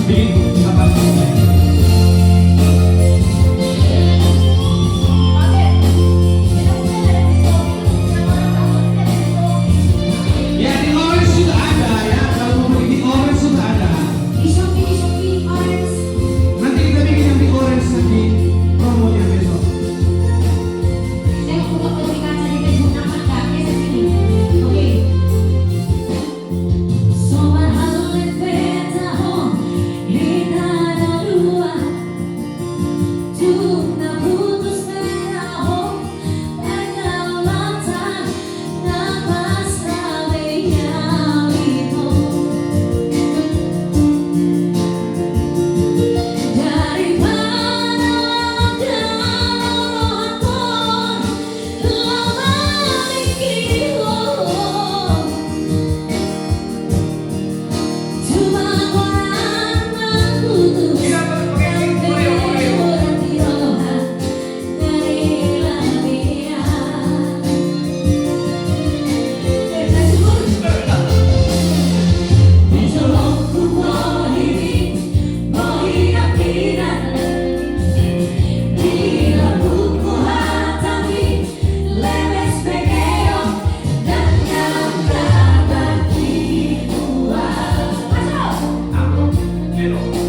bikin apa? Ya di orange sudah ada ya, kalau mau beli di orange sudah ada. Di Shopee Orange. Nanti kita bikin yang di orange nanti promonya besok. Saya mau buka publikasi di Facebook nama kakek sini. Oke. Sobat halus beta home kita ada dua. Tuna putus beta home pergaulan napas rawe yang itu. Daripada dalam lama mikir cuma orang membutuh sampai orang tirohan dari labian. Mencolok rumah ini mau hidup tidak. Bila buku hatami lemes pekeong dan dalam kabar dibuat. Masuk. Aku, Vero.